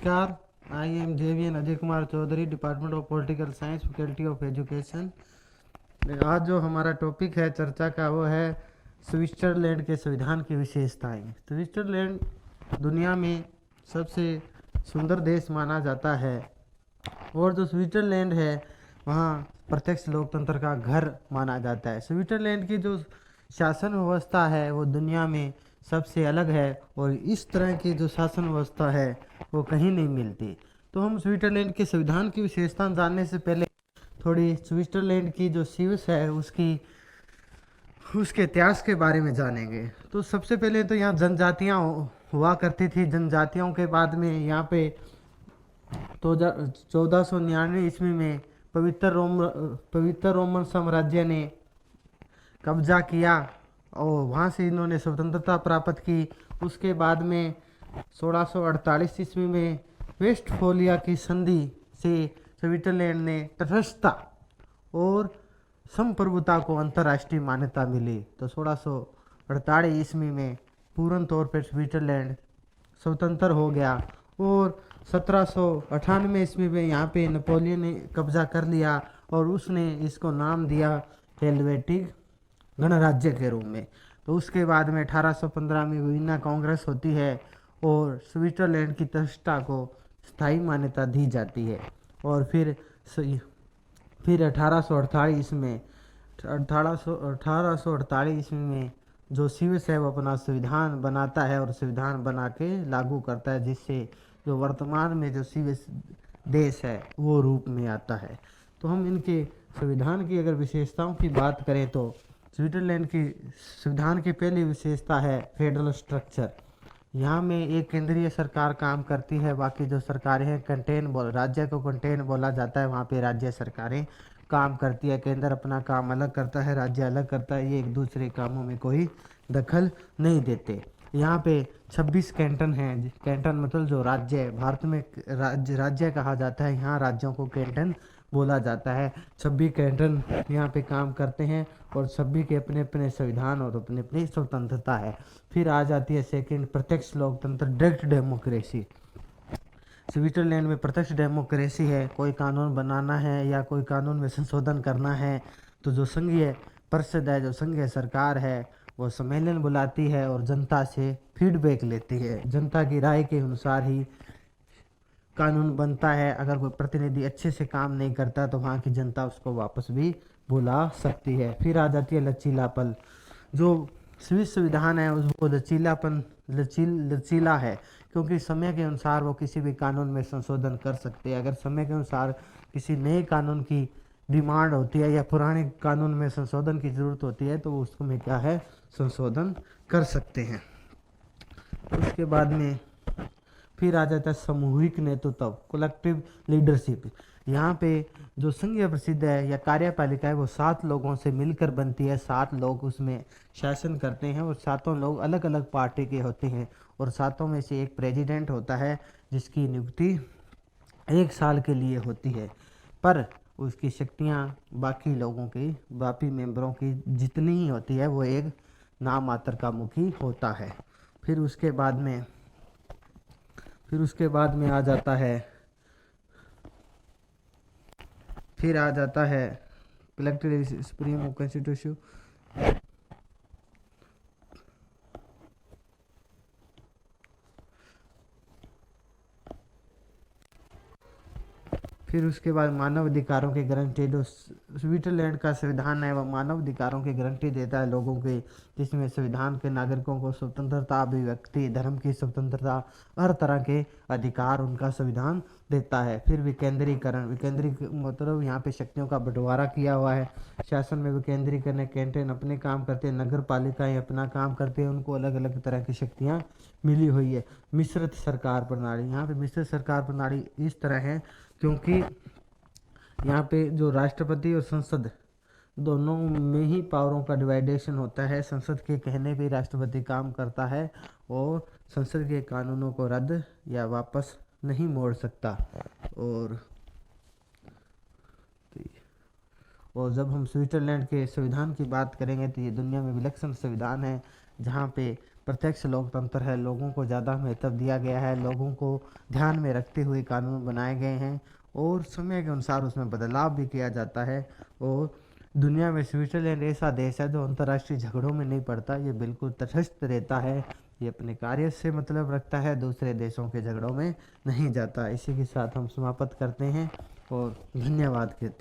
नमस्कार। I am JVN Ajay Kumar Chaudhary, department of political science, faculty of education. आज जो हमारा टॉपिक है चर्चा का वो है स्विट्जरलैंड के संविधान की विशेषताएं। स्विट्जरलैंड दुनिया में सबसे सुंदर देश माना जाता है और जो स्विट्जरलैंड है वहाँ प्रत्यक्ष लोकतंत्र का घर माना जाता है। स्विट्जरलैंड की जो शासन व्यवस्था है वो दुनिया में सबसे अलग है और इस तरह की जो शासन व्यवस्था है वो कहीं नहीं मिलती। तो हम स्विट्जरलैंड के संविधान की विशेषता जानने से पहले थोड़ी स्विट्जरलैंड की जो स्विस है उसके इतिहास के बारे में जानेंगे। तो सबसे पहले तो यहाँ जनजातियाँ हुआ करती थी। जनजातियों के बाद में यहाँ पे तो 1499 ईस्वी में पवित्र रोमन साम्राज्य ने कब्जा किया और वहाँ से इन्होंने स्वतंत्रता प्राप्त की। उसके बाद में 1648 ईस्वी में वेस्टफोलिया की संधि से स्विट्जरलैंड ने तटस्थता और संप्रभुता को अंतर्राष्ट्रीय मान्यता मिली। तो 1648 ईस्वी में पूर्ण तौर पर स्विट्जरलैंड स्वतंत्र हो गया और 1798 ईस्वी में यहाँ पे नेपोलियन ने कब्जा कर लिया और उसने इसको नाम दिया हेलवेटिक गणराज्य के रूप में। तो उसके बाद में 1815 में वियना कांग्रेस होती है और स्विट्जरलैंड की तटस्थता को स्थायी मान्यता दी जाती है। और फिर 1848 में 1848 ईस्वी में जो स्विस है वो अपना संविधान बनाता है और संविधान बना के लागू करता है, जिससे जो वर्तमान में जो स्विस देश है वो रूप में आता है। तो हम इनके संविधान की अगर विशेषताओं की बात करें तो स्विट्जरलैंड की संविधान की पहली विशेषता है फेडरल स्ट्रक्चर। यहाँ में एक केंद्रीय सरकार काम करती है, बाकी जो सरकारें हैं राज्य को कंटेन बोला जाता है। वहाँ पे राज्य सरकारें काम करती है, केंद्र अपना काम अलग करता है, राज्य अलग करता है। ये एक दूसरे कामों में कोई दखल नहीं देते। यहाँ पे 26 कैंटन हैं। कैंटन मतलब जो राज्य है, भारत में राज्य कहा जाता है, यहाँ राज्यों को कैंटन बोला जाता है। 26 कैंटन यहाँ पे काम करते हैं और सभी के अपने अपने संविधान और अपनी अपनी स्वतंत्रता है। फिर आ जाती है सेकंड, प्रत्यक्ष लोकतंत्र, डायरेक्ट डेमोक्रेसी। स्विट्जरलैंड में प्रत्यक्ष डेमोक्रेसी है। कोई कानून बनाना है या कोई कानून में संशोधन करना है तो जो संघीय परिषद है, जो संघीय सरकार है, वो सम्मेलन बुलाती है और जनता से फीडबैक लेती है। जनता की राय के अनुसार ही कानून बनता है। अगर कोई प्रतिनिधि अच्छे से काम नहीं करता तो वहाँ की जनता उसको वापस भी बुला सकती है। फिर आ जाती है लचीलापन। जो स्विस संविधान है वो लचीला है, क्योंकि समय के अनुसार वो किसी भी कानून में संशोधन कर सकते हैं। अगर समय के अनुसार किसी नए कानून की डिमांड होती है या पुराने कानून में संशोधन की ज़रूरत होती है तो उसमें क्या है, संशोधन कर सकते हैं। उसके बाद में फिर आ जाता है सामूहिक नेतृत्व, कलेक्टिव लीडरशिप। यहाँ पे जो संघीय प्रसिद्ध है या कार्यपालिका है वो 7 लोगों से मिलकर बनती है। 7 लोग उसमें शासन करते हैं और 7 लोग अलग अलग पार्टी के होते हैं और 7 में से एक प्रेसिडेंट होता है जिसकी नियुक्ति 1 साल के लिए होती है, पर उसकी शक्तियाँ बाकी लोगों की, बाकी मेंबरों की जितनी ही होती है वो एक नाम मात्र का मुखी होता है। फिर उसके बाद में आ जाता है कलेक्टिव सुप्रीम कॉन्स्टिट्यूशन। फिर उसके बाद मानव अधिकारों की गारंटी। जो स्विट्जरलैंड का संविधान है वह मानव अधिकारों की गारंटी देता है लोगों की, जिसमें संविधान के नागरिकों को स्वतंत्रता, अभिव्यक्ति, धर्म की स्वतंत्रता, हर तरह के अधिकार उनका संविधान देता है। फिर विकेंद्रीकरण मतलब यहाँ पे शक्तियों का बंटवारा किया हुआ है। शासन में विकेंद्रीकरण, कैंटन अपने काम करते हैं, नगर पालिकाएँ अपना काम करते हैं, उनको अलग अलग तरह की शक्तियाँ मिली हुई है। मिश्रित सरकार प्रणाली। यहाँ पे मिश्रित सरकार प्रणाली इस तरह है क्योंकि यहाँ पे जो राष्ट्रपति और संसद दोनों में ही पावरों का डिवाइडेशन होता है। संसद के कहने पे राष्ट्रपति काम करता है और संसद के कानूनों को रद्द या वापस नहीं मोड़ सकता। और जब हम स्विट्जरलैंड के संविधान की बात करेंगे तो ये दुनिया में विलक्षण संविधान है, जहाँ पे प्रत्यक्ष लोकतंत्र है, लोगों को ज़्यादा महत्व दिया गया है, लोगों को ध्यान में रखते हुए कानून बनाए गए हैं और समय के अनुसार उसमें बदलाव भी किया जाता है। और दुनिया में स्विट्ज़रलैंड ऐसा देश है जो अंतर्राष्ट्रीय झगड़ों में नहीं पड़ता, ये बिल्कुल तटस्थ रहता है, ये अपने कार्य से मतलब रखता है, दूसरे देशों के झगड़ों में नहीं जाता। इसी के साथ हम समाप्त करते हैं और धन्यवाद कहते हैं।